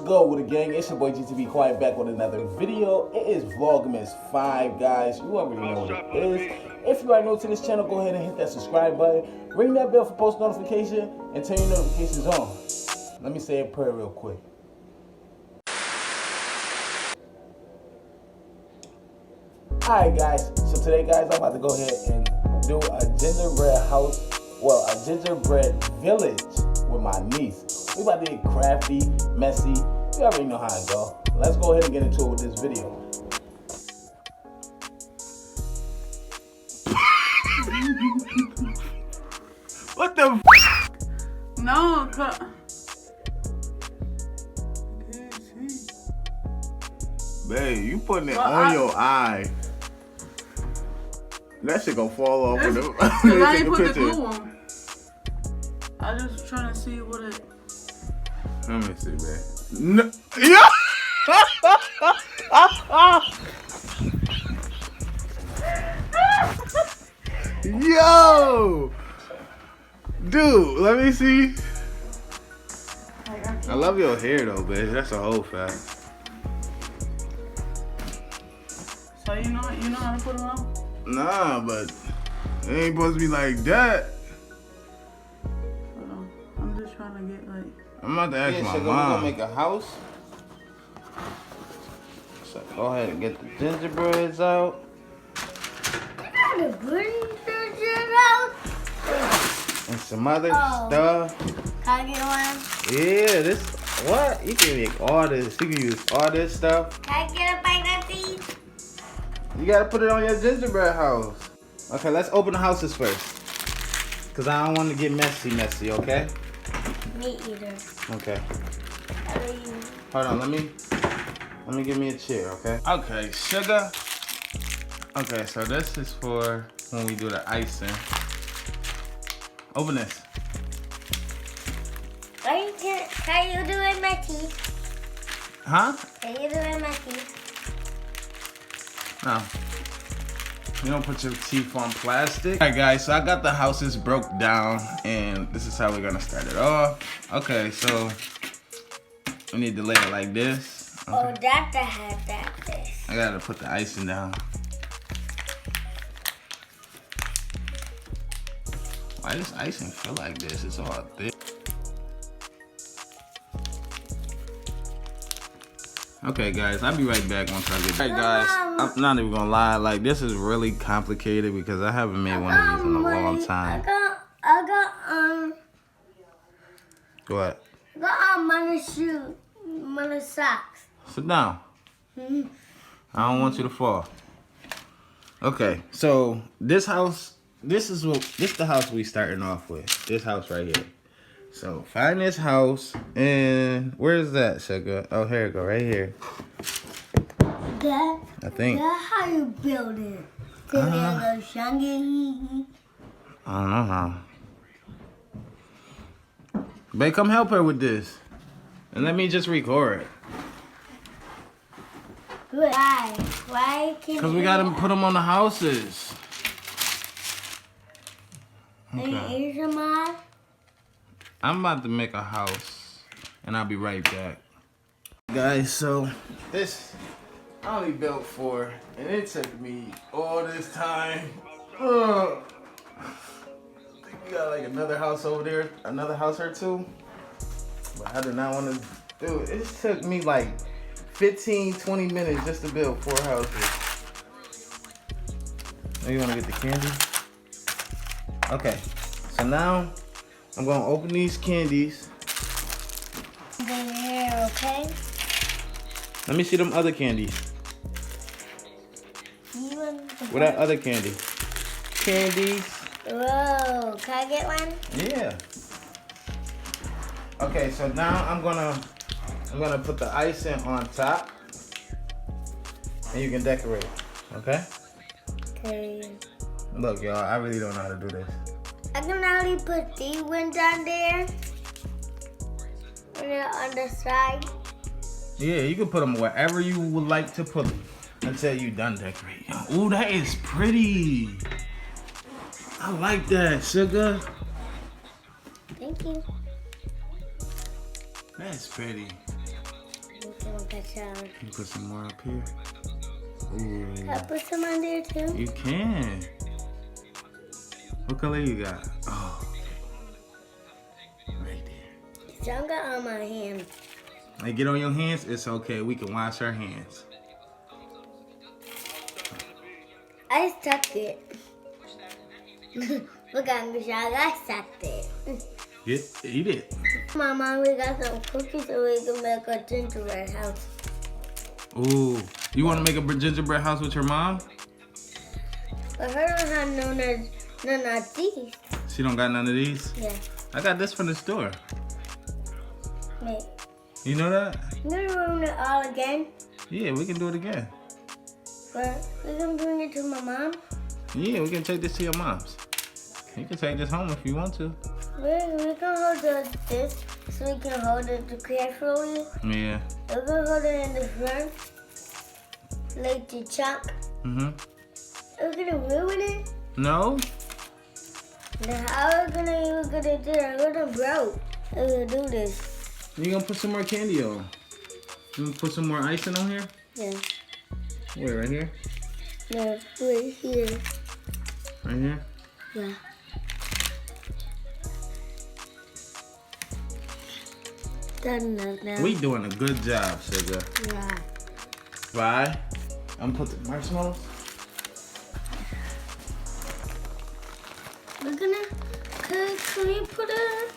good with the gang? It's your boy Gtb Quiet back with another video. It is Vlogmas 5, guys. You already know what it is. If you are new to this channel, go ahead and hit that subscribe button. Ring that bell for post notification and turn your notifications on. Let me say a prayer real quick. Alright guys, so today guys, I'm about to go ahead and do a gingerbread house, well, a gingerbread village with my niece. We about to get crafty, messy. You already know how it go. Let's go ahead and get into it with this video. What the f? No, Babe, you putting it on your eye. That shit gonna fall off in the Cause I ain't put the glue on. I just trying to see what it. Let me see, man. No. Yeah. Yo, dude, let me see. I love your hair though, bitch. That's a whole fact. So you know how to put them on? Nah, but it ain't supposed to be like that. Hold on. I'm just trying to get like. I'm about to ask my mom. We're gonna make a house. So go ahead and get the gingerbreads out. And some other stuff. Can I get one? Yeah, this what? You can make all this. You can use all this stuff. Can I get a bite of these? You gotta put it on your gingerbread house. Okay, let's open the houses first. Cause I don't want to get messy, okay? Me either. Okay. Hold on, let me give me a chair, okay? Okay, sugar. Okay, so this is for when we do the icing. Open this. Can you do it in my teeth? Huh? Can you do it in my teeth? No. You don't put your teeth on plastic. Alright guys, so I got the houses broke down and this is how we're gonna start it off. Okay, so we need to lay it like this. Okay. Oh, that's the head that this. I gotta put the icing down. Why does icing feel like this? It's all thick. Okay guys, I'll be right back once I get. Alright guys, I'm not even gonna lie, like this is really complicated because I haven't made one of these in a long time. I What? got money shoes, money socks. Sit down. I don't want you to fall. Okay, so this house, this is the house we starting off with. This house right here. So find this house and where is that, sugar? Oh, here it go, right here. That, I think. that's how you build it. I don't know how. Babe, come help her with this. And let me just record. Why? Why can't Because we got to put them on the houses. Okay. I'm about to make a house. And I'll be right back. Guys, so this I only built 4. And it took me all this time. I think we got like another house over there. Another house or two. But I did not want to do it. It just took me like 15-20 minutes just to build 4 houses. Now you want to get the candy? Okay, so now I'm going to open these candies. There, okay? Let me see them other candies. What that other candy? Candies. Whoa, can I get one? Yeah. Okay, so now I'm gonna put the icing on top, and you can decorate. Okay. Okay. Look, y'all, I really don't know how to do this. I can only put these ones on there. And then on the side. Yeah, you can put them wherever you would like to put them until you done decorating. Ooh, that is pretty. I like that, sugar. Thank you. That's pretty. You put some more up here. Ooh. Can I put some on there too? You can. What color you got? Oh, right there. So I got on my hands. Hey, get on your hands. It's okay. We can wash our hands. I stuck it. Look at me, I stuck it. Eat it. My mom, we got some cookies so we can make a gingerbread house. Ooh, you want to make a gingerbread house with your mom? But her don't have none of these. She don't got none of these? Yeah. I got this from the store. Wait. You know that? You gonna ruin it all again? Yeah, we can do it again. But we can bring it to my mom? Yeah, we can take this to your mom's. You can take this home if you want to. We can hold this so we can hold it carefully. Yeah. We're gonna hold it in the front, like the chunk. Mm-hmm. We're gonna ruin it. No? Then how are we gonna do it? We're gonna broke. We're gonna do this. You gonna put some more candy on? You gonna put some more icing on here? Yeah. Where, right here? No, right here. Right here? Yeah. Done now. We doing a good job, sugar. Yeah. Why? I'm gonna put the marshmallows. We're gonna. Can you put it?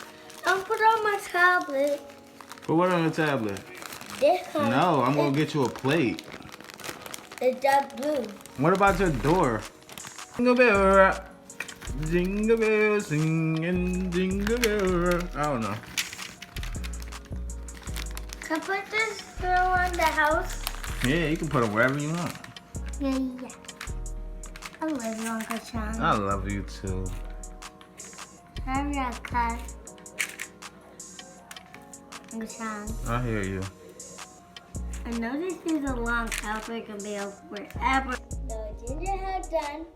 I'll put it on my tablet. Put what on the tablet? This one. No, I'm gonna get you a plate. It's dark blue. What about your door? Jingle bell rock, jingle bell singing, jingle bell rock. I don't know. Can I put this girl on the house? Yeah, you can put them wherever you want. Yeah. I love you, Uncle Sean. I love you too. Hurry up, Kai. Uncle Sean. I hear you. I know this is a long house, so it can be over forever. No, ginger has done.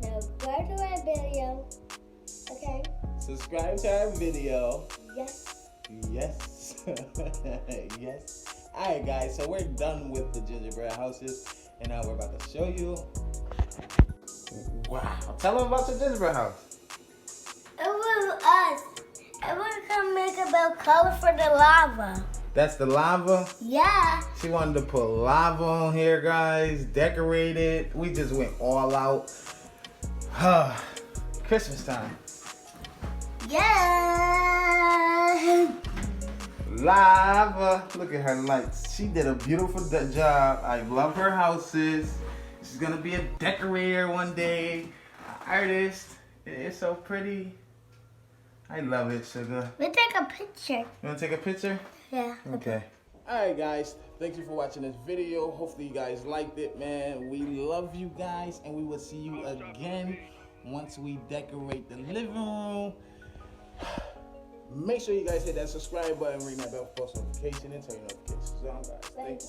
Now go to our video. Okay? Subscribe to our video. Yes. Yes. Yes. Alright guys, so we're done with the gingerbread houses. And now we're about to show you. Wow. Tell them about the gingerbread house. It was us. And we're gonna make a bell color for the lava. That's the lava. Yeah. She wanted to put lava on here, guys. Decorate it. We just went all out. Christmas time. Yeah. Lava. Look at her lights. She did a beautiful job. I love her houses. She's gonna be a decorator one day. An artist. It's so pretty. I love it, sugar. Let's take a picture. You wanna take a picture? Yeah. Okay. Alright guys, thank you for watching this video. Hopefully you guys liked it, man. We love you guys, and we will see you again once we decorate the living room. Make sure you guys hit that subscribe button, ring that bell for post notification, and turn your notifications on, guys. Thank you.